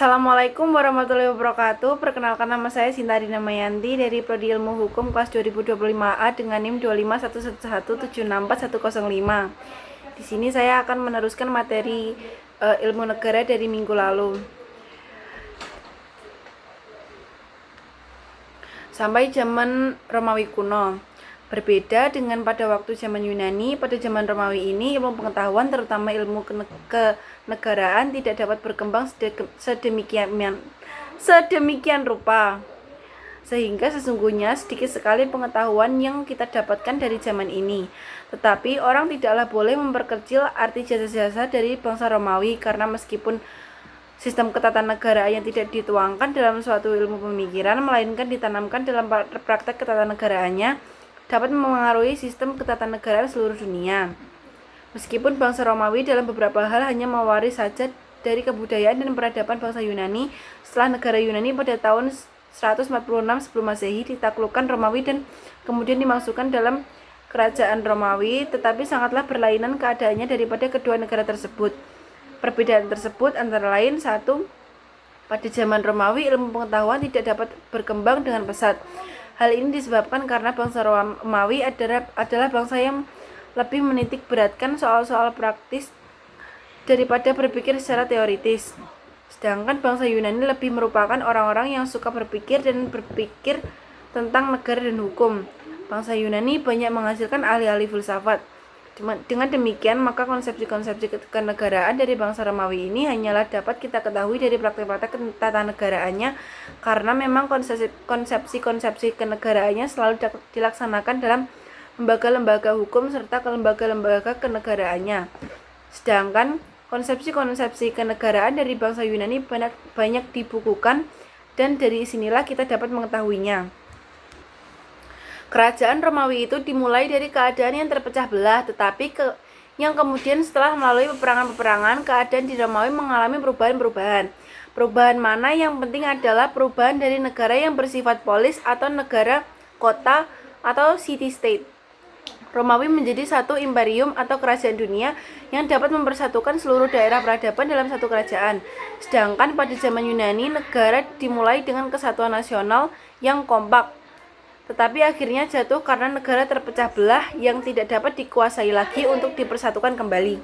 Assalamualaikum warahmatullahi wabarakatuh. Perkenalkan, nama saya Sinta Dina Mayanti dari Prodi Ilmu Hukum kelas 2025A dengan NIM 25111764105. Di sini saya akan meneruskan materi ilmu negara dari minggu lalu. Sampai zaman Romawi kuno. Berbeda dengan pada waktu zaman Yunani, pada zaman Romawi ini ilmu pengetahuan terutama ilmu kenegaraan tidak dapat berkembang sedemikian rupa. Sehingga sesungguhnya sedikit sekali pengetahuan yang kita dapatkan dari zaman ini. Tetapi orang tidaklah boleh memperkecil arti jasa-jasa dari bangsa Romawi, karena meskipun sistem ketatanegaraan yang tidak dituangkan dalam suatu ilmu pemikiran, melainkan ditanamkan dalam praktek ketatanegaraannya, dapat memengaruhi sistem ketatanegaraan seluruh dunia. Meskipun bangsa Romawi dalam beberapa hal hanya mewaris saja dari kebudayaan dan peradaban bangsa Yunani, setelah negara Yunani pada tahun 146 sebelum Masehi ditaklukkan Romawi dan kemudian dimasukkan dalam kerajaan Romawi, tetapi sangatlah berlainan keadaannya daripada kedua negara tersebut. Perbedaan tersebut antara lain: satu, pada zaman Romawi ilmu pengetahuan tidak dapat berkembang dengan pesat. Hal ini disebabkan karena bangsa Romawi adalah bangsa yang lebih menitik beratkan soal-soal praktis daripada berpikir secara teoritis. Sedangkan bangsa Yunani lebih merupakan orang-orang yang suka berpikir dan berpikir tentang negara dan hukum. Bangsa Yunani banyak menghasilkan ahli-ahli filsafat. Dengan demikian, maka konsepsi-konsepsi kenegaraan dari bangsa Romawi ini hanyalah dapat kita ketahui dari praktek-praktek ketanegaraannya, karena memang konsepsi-konsepsi kenegaraannya selalu dilaksanakan dalam lembaga-lembaga hukum serta lembaga-lembaga kenegaraannya. Sedangkan konsepsi-konsepsi kenegaraan dari bangsa Yunani banyak dibukukan, dan dari sinilah kita dapat mengetahuinya. Kerajaan Romawi itu dimulai dari keadaan yang terpecah belah, tetapi yang kemudian setelah melalui peperangan-peperangan, keadaan di Romawi mengalami perubahan-perubahan. Perubahan mana yang penting adalah perubahan dari negara yang bersifat polis atau negara kota atau city-state. Romawi menjadi satu imperium atau kerajaan dunia yang dapat mempersatukan seluruh daerah peradaban dalam satu kerajaan. Sedangkan pada zaman Yunani, negara dimulai dengan kesatuan nasional yang kompak, tetapi akhirnya jatuh karena negara terpecah belah yang tidak dapat dikuasai lagi untuk dipersatukan kembali.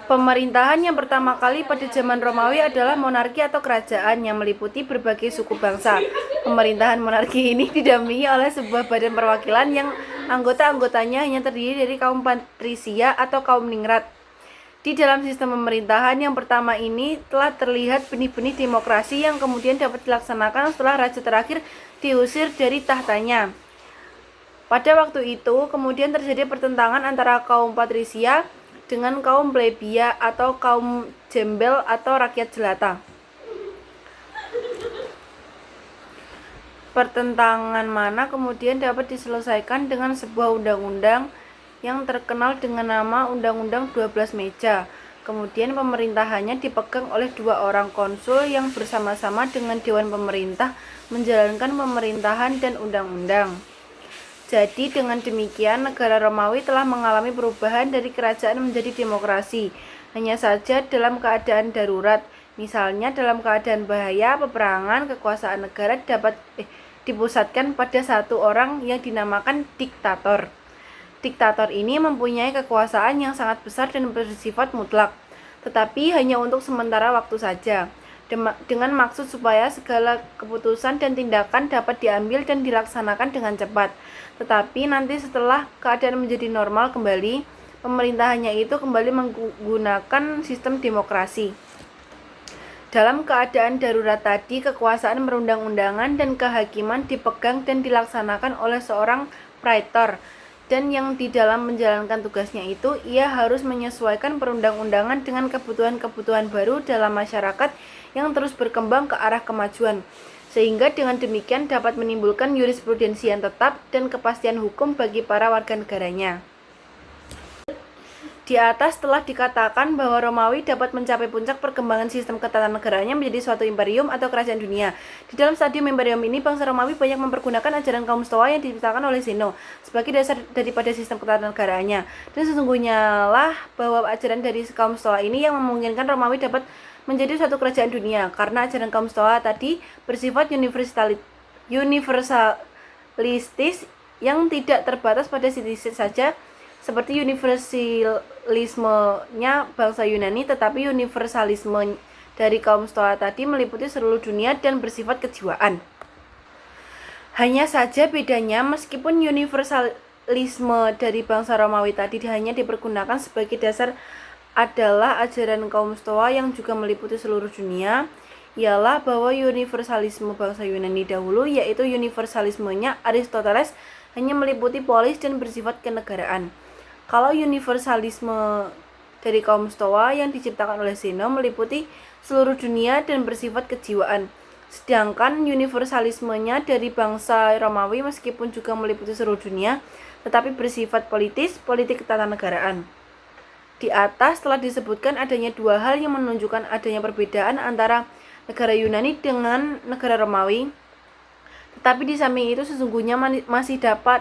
Pemerintahan yang pertama kali pada zaman Romawi adalah monarki atau kerajaan yang meliputi berbagai suku bangsa. Pemerintahan monarki ini didampingi oleh sebuah badan perwakilan yang anggota-anggotanya hanya terdiri dari kaum patrisia atau kaum ningrat. Di dalam sistem pemerintahan yang pertama ini telah terlihat benih-benih demokrasi yang kemudian dapat dilaksanakan setelah raja terakhir diusir dari tahtanya. Pada waktu itu kemudian terjadi pertentangan antara kaum patrisia dengan kaum plebia atau kaum jembel atau rakyat jelata. Pertentangan mana kemudian dapat diselesaikan dengan sebuah undang-undang yang terkenal dengan nama Undang-Undang 12 Meja. Kemudian pemerintahannya dipegang oleh dua orang konsul yang bersama-sama dengan Dewan Pemerintah menjalankan pemerintahan dan undang-undang. Jadi dengan demikian negara Romawi telah mengalami perubahan dari kerajaan menjadi demokrasi, hanya saja dalam keadaan darurat. Misalnya dalam keadaan bahaya, peperangan, kekuasaan negara dapat dipusatkan pada satu orang yang dinamakan diktator. Diktator ini mempunyai kekuasaan yang sangat besar dan bersifat mutlak, tetapi hanya untuk sementara waktu saja, dengan maksud supaya segala keputusan dan tindakan dapat diambil dan dilaksanakan dengan cepat. Tetapi nanti setelah keadaan menjadi normal kembali, pemerintahannya itu kembali menggunakan sistem demokrasi. Dalam keadaan darurat tadi, kekuasaan perundang-undangan dan kehakiman dipegang dan dilaksanakan oleh seorang praetor, dan yang di dalam menjalankan tugasnya itu ia harus menyesuaikan perundang-undangan dengan kebutuhan-kebutuhan baru dalam masyarakat yang terus berkembang ke arah kemajuan, sehingga dengan demikian dapat menimbulkan jurisprudensi yang tetap dan kepastian hukum bagi para warga negaranya. Di atas telah dikatakan bahwa Romawi dapat mencapai puncak perkembangan sistem ketatanegaraannya menjadi suatu imperium atau kerajaan dunia. Di dalam stadium imperium ini, bangsa Romawi banyak mempergunakan ajaran kaum Stoa yang diciptakan oleh Zeno sebagai dasar daripada sistem ketatanegaraannya. Dan sesungguhnya lah bahwa ajaran dari kaum Stoa ini yang memungkinkan Romawi dapat menjadi suatu kerajaan dunia, karena ajaran kaum Stoa tadi bersifat universalistis yang tidak terbatas pada sisi saja, seperti universalismenya bangsa Yunani, tetapi universalisme dari kaum Stoa tadi meliputi seluruh dunia dan bersifat kejiwaan. Hanya saja bedanya, meskipun universalisme dari bangsa Romawi tadi hanya dipergunakan sebagai dasar adalah ajaran kaum Stoa yang juga meliputi seluruh dunia, ialah bahwa universalisme bangsa Yunani dahulu, yaitu universalismenya Aristoteles, hanya meliputi polis dan bersifat kenegaraan. Kalau universalisme dari kaum Stoa yang diciptakan oleh Zeno meliputi seluruh dunia dan bersifat kejiwaan. Sedangkan universalismenya dari bangsa Romawi meskipun juga meliputi seluruh dunia, tetapi bersifat politik ketatanegaraan. Di atas telah disebutkan adanya dua hal yang menunjukkan adanya perbedaan antara negara Yunani dengan negara Romawi. Tetapi di samping itu sesungguhnya masih dapat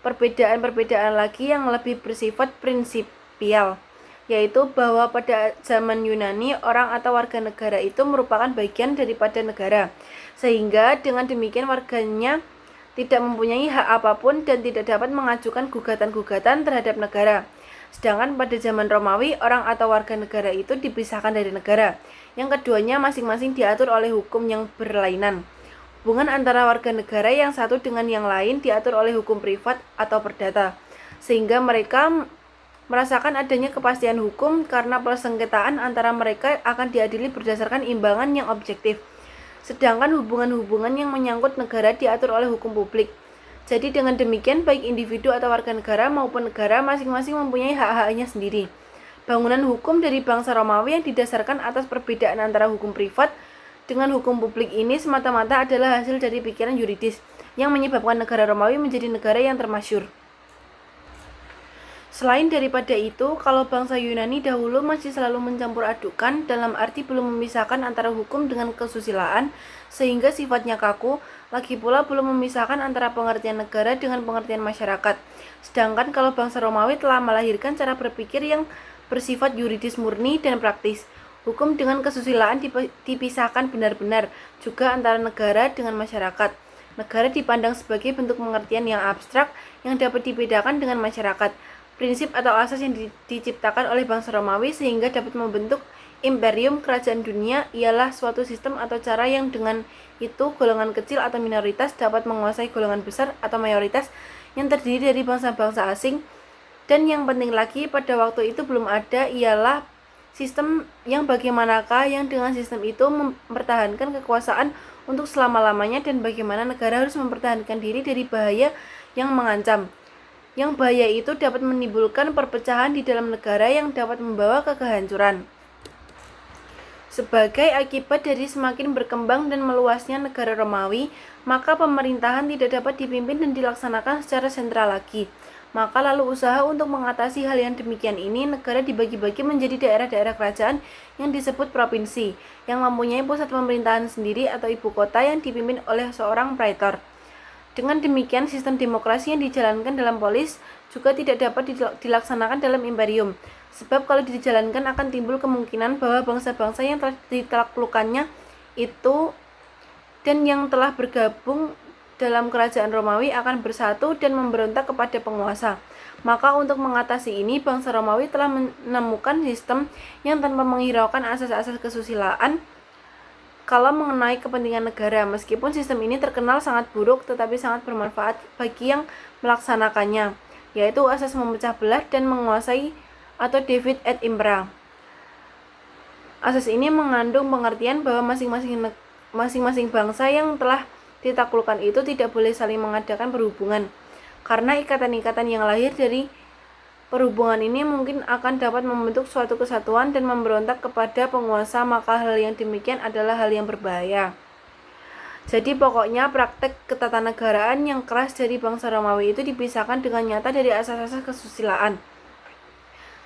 perbedaan-perbedaan lagi yang lebih bersifat prinsipial, yaitu bahwa pada zaman Yunani orang atau warga negara itu merupakan bagian daripada negara, sehingga dengan demikian warganya tidak mempunyai hak apapun dan tidak dapat mengajukan gugatan-gugatan terhadap negara. Sedangkan pada zaman Romawi, orang atau warga negara itu dipisahkan dari negara. Yang keduanya masing-masing diatur oleh hukum yang berlainan. Hubungan antara warga negara yang satu dengan yang lain diatur oleh hukum privat atau perdata, sehingga mereka merasakan adanya kepastian hukum karena persengketaan antara mereka akan diadili berdasarkan imbangan yang objektif. Sedangkan hubungan-hubungan yang menyangkut negara diatur oleh hukum publik. Jadi dengan demikian baik individu atau warga negara maupun negara masing-masing mempunyai hak-haknya sendiri. Bangunan hukum dari bangsa Romawi yang didasarkan atas perbedaan antara hukum privat dengan hukum publik ini semata-mata adalah hasil dari pikiran yuridis yang menyebabkan negara Romawi menjadi negara yang termasyhur. Selain daripada itu, kalau bangsa Yunani dahulu masih selalu mencampur adukan dalam arti belum memisahkan antara hukum dengan kesusilaan sehingga sifatnya kaku, lagi pula belum memisahkan antara pengertian negara dengan pengertian masyarakat. Sedangkan kalau bangsa Romawi telah melahirkan cara berpikir yang bersifat yuridis murni dan praktis, hukum dengan kesusilaan dipisahkan benar-benar juga antara negara dengan masyarakat. Negara dipandang sebagai bentuk pengertian yang abstrak yang dapat dibedakan dengan masyarakat. Prinsip atau asas yang diciptakan oleh bangsa Romawi sehingga dapat membentuk imperium kerajaan dunia ialah suatu sistem atau cara yang dengan itu golongan kecil atau minoritas dapat menguasai golongan besar atau mayoritas yang terdiri dari bangsa-bangsa asing. Dan yang penting lagi pada waktu itu belum ada ialah sistem yang bagaimanakah yang dengan sistem itu mempertahankan kekuasaan untuk selama-lamanya dan bagaimana negara harus mempertahankan diri dari bahaya yang mengancam. Yang bahaya itu dapat menimbulkan perpecahan di dalam negara yang dapat membawa ke kehancuran. Sebagai akibat dari semakin berkembang dan meluasnya negara Romawi, maka pemerintahan tidak dapat dipimpin dan dilaksanakan secara sentral lagi. Maka lalu usaha untuk mengatasi hal yang demikian ini, negara dibagi-bagi menjadi daerah-daerah kerajaan yang disebut provinsi, yang mempunyai pusat pemerintahan sendiri atau ibu kota yang dipimpin oleh seorang praetor. Dengan demikian, sistem demokrasi yang dijalankan dalam polis juga tidak dapat dilaksanakan dalam imperium, sebab kalau dijalankan akan timbul kemungkinan bahwa bangsa-bangsa yang telah ditaklukkannya itu dan yang telah bergabung dalam kerajaan Romawi akan bersatu dan memberontak kepada penguasa. Maka untuk mengatasi ini, bangsa Romawi telah menemukan sistem yang tanpa menghiraukan asas-asas kesusilaan kalau mengenai kepentingan negara. Meskipun sistem ini terkenal sangat buruk tetapi sangat bermanfaat bagi yang melaksanakannya, yaitu asas memecah belah dan menguasai atau divide et impera. Asas ini mengandung pengertian bahwa masing-masing bangsa yang telah ditaklukkan itu tidak boleh saling mengadakan perhubungan, karena ikatan-ikatan yang lahir dari perhubungan ini mungkin akan dapat membentuk suatu kesatuan dan memberontak kepada penguasa, maka hal yang demikian adalah hal yang berbahaya. Jadi pokoknya praktek ketatanegaraan yang keras dari bangsa Romawi itu dipisahkan dengan nyata dari asas-asas kesusilaan.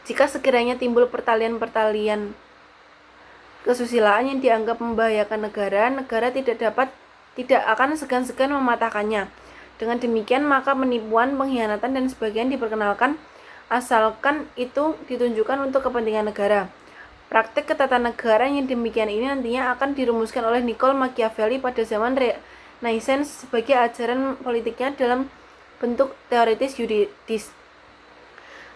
Jika sekiranya timbul pertalian-pertalian kesusilaan yang dianggap membahayakan negara, negara tidak akan segan-segan mematahkannya. Dengan demikian maka penipuan, pengkhianatan dan sebagainya diperkenalkan asalkan itu ditunjukkan untuk kepentingan negara. Praktek ketatanegaraan yang demikian ini nantinya akan dirumuskan oleh Niccolo Machiavelli pada zaman Renaissance sebagai ajaran politiknya dalam bentuk teoritis yuridis.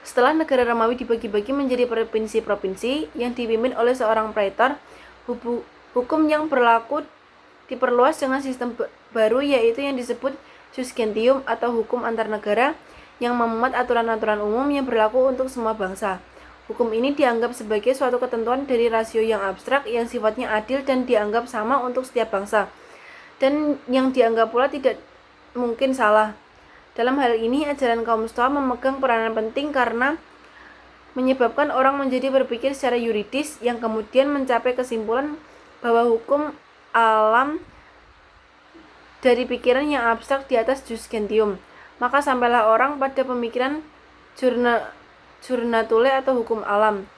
Setelah negara Romawi dibagi-bagi menjadi provinsi-provinsi yang dipimpin oleh seorang praetor, hukum yang berlaku diperluas dengan sistem baru, yaitu yang disebut jus gentium atau hukum antar negara, yang memuat aturan-aturan umum yang berlaku untuk semua bangsa. Hukum ini dianggap sebagai suatu ketentuan dari rasio yang abstrak yang sifatnya adil dan dianggap sama untuk setiap bangsa, dan yang dianggap pula tidak mungkin salah. Dalam hal ini, ajaran kaum Stoa memegang peranan penting karena menyebabkan orang menjadi berpikir secara yuridis yang kemudian mencapai kesimpulan bahwa hukum alam dari pikiran yang abstrak di atas jus gentium. Maka sampailah orang pada pemikiran Jurnatule atau hukum alam.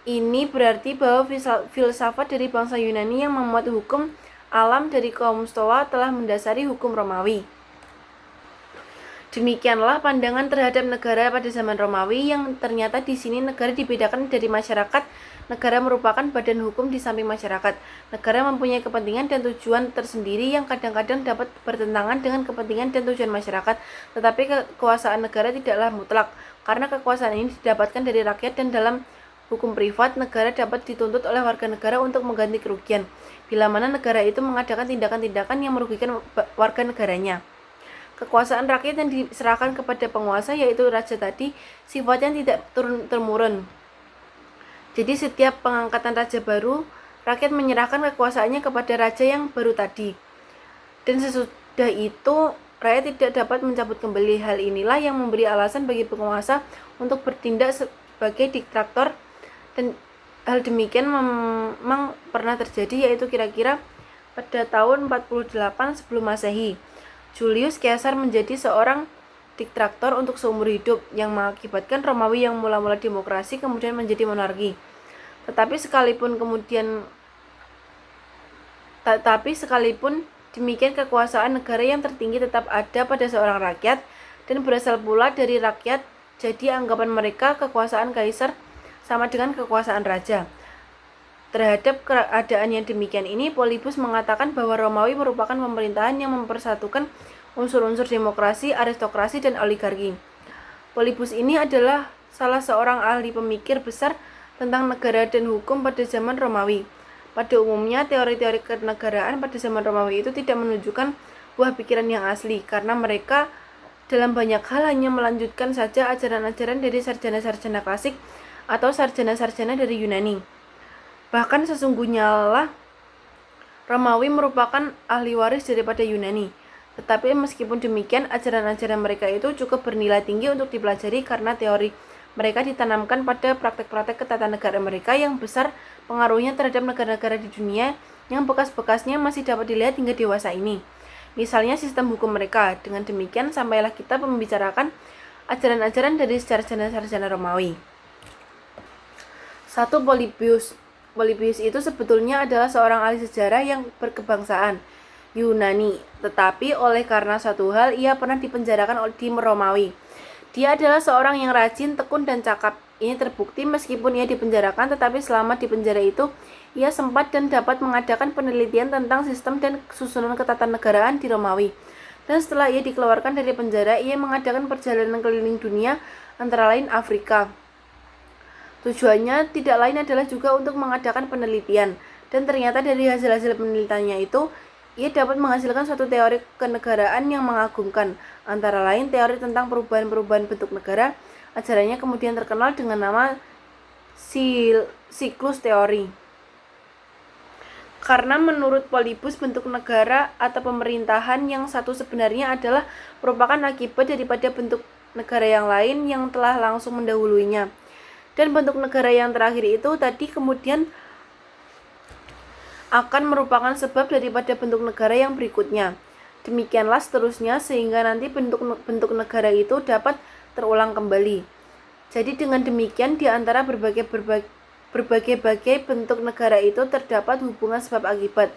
Ini berarti bahwa filsafat dari bangsa Yunani yang memuat hukum alam dari kaum Stoa telah mendasari hukum Romawi. Demikianlah pandangan terhadap negara pada zaman Romawi, yang ternyata di sini negara dibedakan dari masyarakat. Negara merupakan badan hukum di samping masyarakat. Negara mempunyai kepentingan dan tujuan tersendiri yang kadang-kadang dapat bertentangan dengan kepentingan dan tujuan masyarakat, tetapi kekuasaan negara tidaklah mutlak, karena kekuasaan ini didapatkan dari rakyat, dan dalam hukum privat, negara dapat dituntut oleh warga negara untuk mengganti kerugian, bila mana negara itu mengadakan tindakan-tindakan yang merugikan warga negaranya. Kekuasaan rakyat yang diserahkan kepada penguasa, yaitu raja tadi, sifatnya tidak turun-temurun. Jadi setiap pengangkatan raja baru, rakyat menyerahkan kekuasaannya kepada raja yang baru tadi. Dan sesudah itu, rakyat tidak dapat mencabut kembali. Hal inilah yang memberi alasan bagi penguasa untuk bertindak sebagai diktator, dan hal demikian memang pernah terjadi, yaitu kira-kira pada tahun 48 sebelum Masehi. Julius Caesar menjadi seorang diktator untuk seumur hidup, yang mengakibatkan Romawi yang mula-mula demokrasi kemudian menjadi monarki. Tetapi sekalipun demikian, kekuasaan negara yang tertinggi tetap ada pada seorang rakyat dan berasal pula dari rakyat. Jadi anggapan mereka kekuasaan kaisar sama dengan kekuasaan raja. Terhadap keadaan yang demikian ini, Polybus mengatakan bahwa Romawi merupakan pemerintahan yang mempersatukan unsur-unsur demokrasi, aristokrasi, dan oligarki. Polybus ini adalah salah seorang ahli pemikir besar tentang negara dan hukum pada zaman Romawi. Pada umumnya, teori-teori kenegaraan pada zaman Romawi itu tidak menunjukkan buah pikiran yang asli, karena mereka dalam banyak hal hanya melanjutkan saja ajaran-ajaran dari sarjana-sarjana klasik atau sarjana-sarjana dari Yunani. Bahkan sesungguhnya lah Romawi merupakan ahli waris daripada Yunani. Tetapi meskipun demikian, ajaran-ajaran mereka itu cukup bernilai tinggi untuk dipelajari karena teori mereka ditanamkan pada praktek-praktek ketatanegaraan mereka yang besar pengaruhnya terhadap negara-negara di dunia yang bekas-bekasnya masih dapat dilihat hingga dewasa ini. Misalnya sistem hukum mereka. Dengan demikian, sampailah kita membicarakan ajaran-ajaran dari sarjana-sarjana Romawi. 1. Polybius. Polybius itu sebetulnya adalah seorang ahli sejarah yang berkebangsaan Yunani, tetapi oleh karena satu hal ia pernah dipenjarakan di Romawi. Dia adalah seorang yang rajin, tekun, dan cakap. Ini terbukti meskipun ia dipenjarakan, tetapi selama di penjara itu ia sempat dan dapat mengadakan penelitian tentang sistem dan susunan ketatanegaraan di Romawi. Dan setelah ia dikeluarkan dari penjara, ia mengadakan perjalanan keliling dunia, antara lain Afrika. Tujuannya tidak lain adalah juga untuk mengadakan penelitian, dan ternyata dari hasil-hasil penelitiannya itu, ia dapat menghasilkan suatu teori kenegaraan yang mengagumkan, antara lain teori tentang perubahan-perubahan bentuk negara. Ajarannya kemudian terkenal dengan nama siklus teori. Karena menurut Polybus, bentuk negara atau pemerintahan yang satu sebenarnya adalah merupakan akibat daripada bentuk negara yang lain yang telah langsung mendahuluinya. Dan bentuk negara yang terakhir itu tadi kemudian akan merupakan sebab daripada bentuk negara yang berikutnya. Demikianlah seterusnya, sehingga nanti bentuk negara itu dapat terulang kembali. Jadi dengan demikian, di antara berbagai bentuk negara itu terdapat hubungan sebab akibat.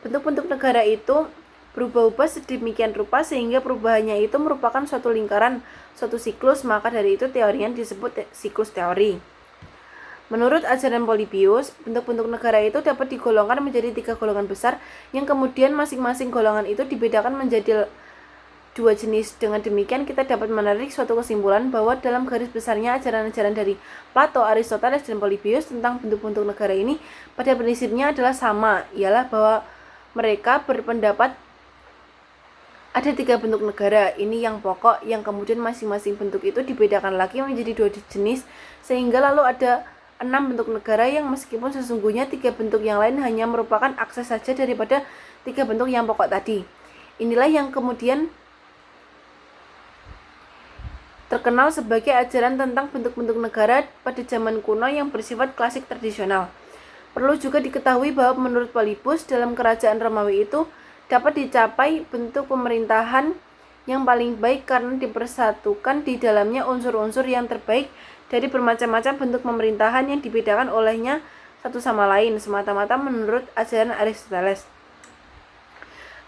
Bentuk-bentuk negara itu berubah-ubah sedemikian rupa sehingga perubahannya itu merupakan suatu lingkaran, suatu siklus, maka dari itu teorinya disebut siklus teori. Menurut ajaran Polybius, bentuk-bentuk negara itu dapat digolongkan menjadi 3 golongan besar yang kemudian masing-masing golongan itu dibedakan menjadi 2 jenis. Dengan demikian kita dapat menarik suatu kesimpulan bahwa dalam garis besarnya ajaran-ajaran dari Plato, Aristoteles, dan Polybius tentang bentuk-bentuk negara ini pada prinsipnya adalah sama, ialah bahwa mereka berpendapat ada 3 bentuk negara. Ini yang pokok, yang kemudian masing-masing bentuk itu dibedakan lagi menjadi 2 jenis, sehingga lalu ada 6 bentuk negara yang meskipun sesungguhnya 3 bentuk yang lain hanya merupakan akses saja daripada 3 bentuk yang pokok tadi. Inilah yang kemudian terkenal sebagai ajaran tentang bentuk-bentuk negara pada zaman kuno yang bersifat klasik tradisional. Perlu juga diketahui bahwa menurut Polybius, dalam kerajaan Romawi itu dapat dicapai bentuk pemerintahan yang paling baik karena dipersatukan di dalamnya unsur-unsur yang terbaik dari bermacam-macam bentuk pemerintahan yang dibedakan olehnya satu sama lain, semata-mata menurut ajaran Aristoteles.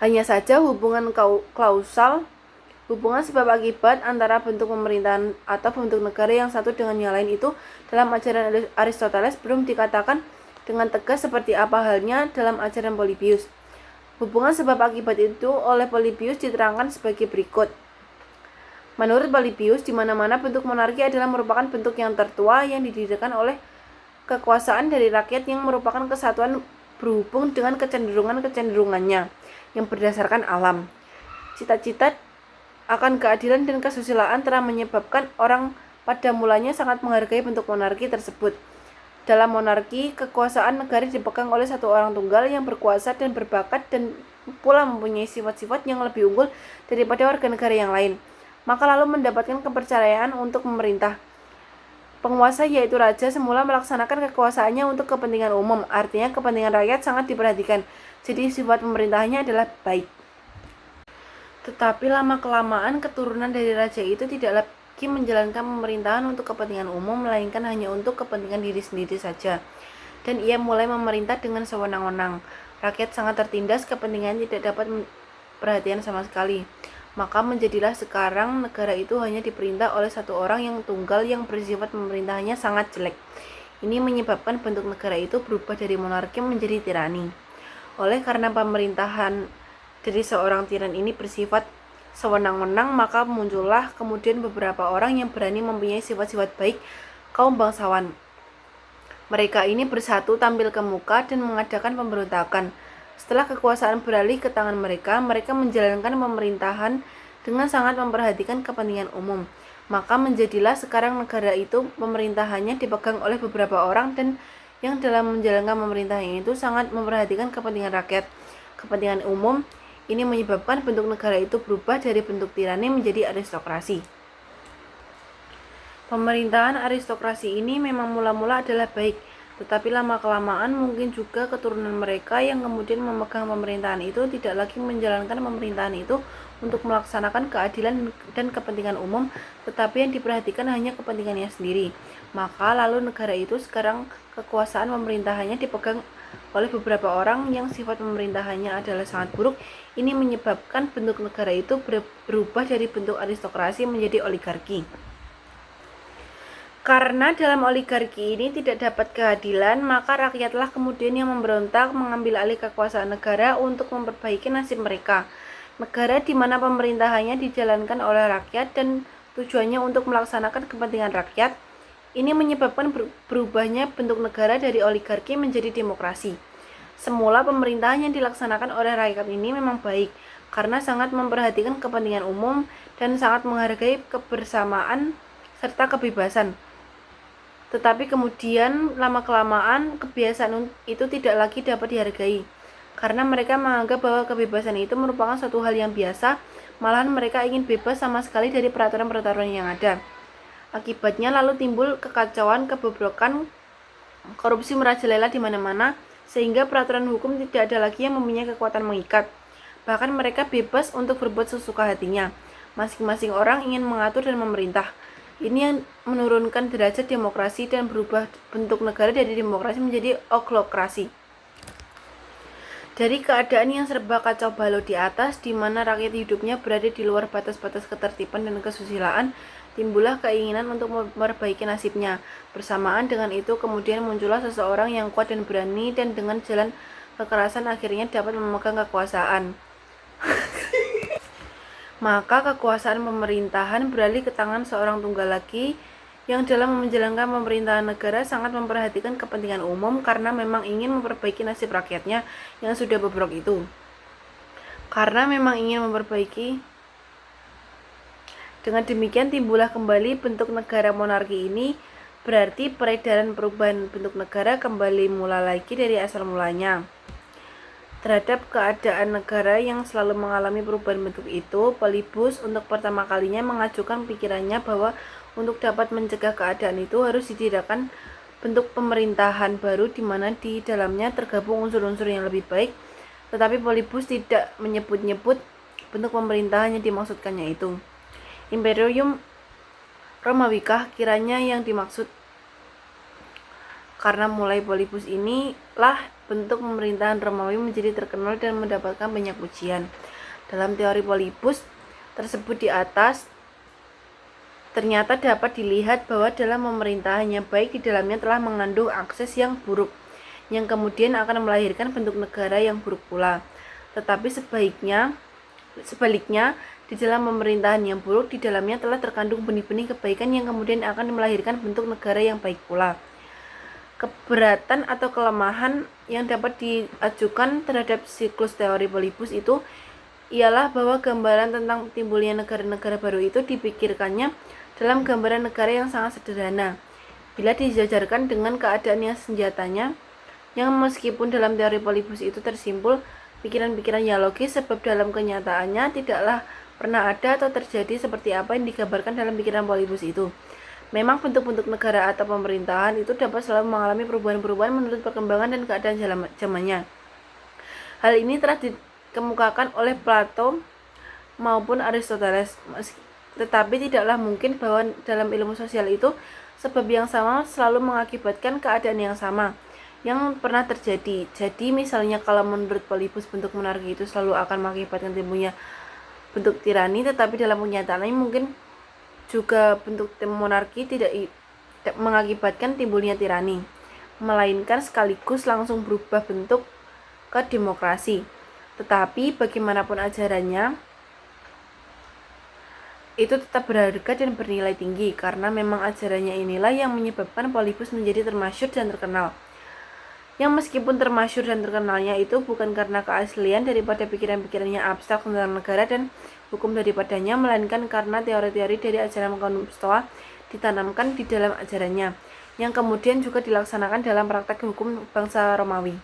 Hanya saja hubungan klausal, hubungan sebab akibat antara bentuk pemerintahan atau bentuk negara yang satu dengan yang lain itu dalam ajaran Aristoteles belum dikatakan dengan tegas seperti apa halnya dalam ajaran Polybius. Hubungan sebab akibat itu oleh Polybius diterangkan sebagai berikut. Menurut Polybius, di mana-mana bentuk monarki adalah merupakan bentuk yang tertua yang didirikan oleh kekuasaan dari rakyat yang merupakan kesatuan berhubung dengan kecenderungannya yang berdasarkan alam. Cita-cita akan keadilan dan kesusilaan telah menyebabkan orang pada mulanya sangat menghargai bentuk monarki tersebut. Dalam monarki, kekuasaan negara dipegang oleh satu orang tunggal yang berkuasa dan berbakat dan pula mempunyai sifat-sifat yang lebih unggul daripada warga negara yang lain. Maka lalu mendapatkan kepercayaan untuk memerintah. Penguasa yaitu raja semula melaksanakan kekuasaannya untuk kepentingan umum, artinya kepentingan rakyat sangat diperhatikan. Jadi sifat pemerintahannya adalah baik. Tetapi lama-kelamaan keturunan dari raja itu tidak lagi menjalankan pemerintahan untuk kepentingan umum, melainkan hanya untuk kepentingan diri sendiri saja. Dan ia mulai memerintah dengan sewenang-wenang. Rakyat sangat tertindas, kepentingan tidak dapat perhatian sama sekali. Maka menjadilah sekarang negara itu hanya diperintah oleh satu orang yang tunggal yang bersifat pemerintahannya sangat jelek. Ini menyebabkan bentuk negara itu berubah dari monarki menjadi tirani. Oleh karena pemerintahan dari seorang tiran ini bersifat sewenang-wenang, maka muncullah kemudian beberapa orang yang berani mempunyai sifat-sifat baik, kaum bangsawan. Mereka ini bersatu tampil ke muka dan mengadakan pemberontakan. Setelah kekuasaan beralih ke tangan mereka, mereka menjalankan pemerintahan dengan sangat memperhatikan kepentingan umum. Maka menjadilah sekarang negara itu pemerintahannya dipegang oleh beberapa orang dan yang dalam menjalankan pemerintahan itu sangat memperhatikan kepentingan rakyat, kepentingan umum. Ini menyebabkan bentuk negara itu berubah dari bentuk tirani menjadi aristokrasi. Pemerintahan aristokrasi ini memang mula-mula adalah baik, tetapi lama-kelamaan mungkin juga keturunan mereka yang kemudian memegang pemerintahan itu tidak lagi menjalankan pemerintahan itu untuk melaksanakan keadilan dan kepentingan umum, tetapi yang diperhatikan hanya kepentingannya sendiri. Maka lalu negara itu sekarang kekuasaan pemerintahannya dipegang oleh beberapa orang yang sifat pemerintahannya adalah sangat buruk. Ini menyebabkan bentuk negara itu berubah dari bentuk aristokrasi menjadi oligarki. Karena dalam oligarki ini tidak dapat keadilan, maka rakyatlah kemudian yang memberontak mengambil alih kekuasaan negara untuk memperbaiki nasib mereka. Negara di mana pemerintahannya dijalankan oleh rakyat dan tujuannya untuk melaksanakan kepentingan rakyat, ini menyebabkan berubahnya bentuk negara dari oligarki menjadi demokrasi. Semula pemerintahan yang dilaksanakan oleh rakyat ini memang baik, karena sangat memperhatikan kepentingan umum dan sangat menghargai kebersamaan serta kebebasan. Tetapi kemudian lama-kelamaan kebiasaan itu tidak lagi dapat dihargai, karena mereka menganggap bahwa kebebasan itu merupakan suatu hal yang biasa, malahan mereka ingin bebas sama sekali dari peraturan-peraturan yang ada. Akibatnya lalu timbul kekacauan, kebobrokan, korupsi merajalela di mana-mana, sehingga peraturan hukum tidak ada lagi yang mempunyai kekuatan mengikat. Bahkan mereka bebas untuk berbuat sesuka hatinya. Masing-masing orang ingin mengatur dan memerintah. Ini yang menurunkan derajat demokrasi dan berubah bentuk negara dari demokrasi menjadi oklokrasi. Dari keadaan yang serba kacau balau di atas, di mana rakyat hidupnya berada di luar batas-batas ketertiban dan kesusilaan, timbullah keinginan untuk memperbaiki nasibnya. Bersamaan dengan itu kemudian muncullah seseorang yang kuat dan berani dan dengan jalan kekerasan akhirnya dapat memegang kekuasaan. Maka kekuasaan pemerintahan beralih ke tangan seorang tunggal lagi yang dalam menjalankan pemerintahan negara sangat memperhatikan kepentingan umum karena memang ingin memperbaiki nasib rakyatnya yang sudah bobrok itu. Karena memang ingin memperbaiki, dengan demikian timbullah kembali bentuk negara monarki ini, berarti peredaran perubahan bentuk negara kembali mula lagi dari asal mulanya. Terhadap keadaan negara yang selalu mengalami perubahan bentuk itu, Polybus untuk pertama kalinya mengajukan pikirannya bahwa untuk dapat mencegah keadaan itu harus didirikan bentuk pemerintahan baru di mana di dalamnya tergabung unsur-unsur yang lebih baik, tetapi Polybus tidak menyebut-nyebut bentuk pemerintahan yang dimaksudkannya itu. Imperium Romawikah kiranya yang dimaksud, karena mulai Polybus inilah bentuk pemerintahan Romawi menjadi terkenal dan mendapatkan banyak pujian. Dalam teori Polybus tersebut di atas, ternyata dapat dilihat bahwa dalam pemerintahannya baik di dalamnya telah mengandung akses yang buruk, yang kemudian akan melahirkan bentuk negara yang buruk pula. Tetapi sebaliknya, di dalam pemerintahan yang buruk, di dalamnya telah terkandung benih-benih kebaikan yang kemudian akan melahirkan bentuk negara yang baik pula. Keberatan atau kelemahan yang dapat diajukan terhadap siklus teori Polybus itu ialah bahwa gambaran tentang timbulnya negara-negara baru itu dipikirkannya dalam gambaran negara yang sangat sederhana. Bila dijajarkan dengan keadaan yang senjatanya, yang meskipun dalam teori Polybus itu tersimpul pikiran-pikiran yang logis, sebab dalam kenyataannya tidaklah pernah ada atau terjadi seperti apa yang digambarkan dalam pikiran Polybus itu. Memang bentuk-bentuk negara atau pemerintahan itu dapat selalu mengalami perubahan-perubahan menurut perkembangan dan keadaan zamannya. Hal ini telah dikemukakan oleh Plato maupun Aristoteles, tetapi tidaklah mungkin bahwa dalam ilmu sosial itu sebab yang sama selalu mengakibatkan keadaan yang sama yang pernah terjadi. Jadi misalnya kalau menurut Polybus bentuk monarki itu selalu akan mengakibatkan timbulnya bentuk tirani, tetapi dalam kenyataannya mungkin juga bentuk monarki tidak mengakibatkan timbulnya tirani, melainkan sekaligus langsung berubah bentuk ke demokrasi. Tetapi bagaimanapun ajarannya, itu tetap berharga dan bernilai tinggi, karena memang ajarannya inilah yang menyebabkan Polybus menjadi termasyhur dan terkenal. Yang meskipun termasyhur dan terkenalnya itu bukan karena keaslian daripada pikiran-pikirannya abstrak tentang negara dan hukum daripadanya, melainkan karena teori-teori dari ajaran kaum Stoa ditanamkan di dalam ajarannya, yang kemudian juga dilaksanakan dalam praktek hukum bangsa Romawi.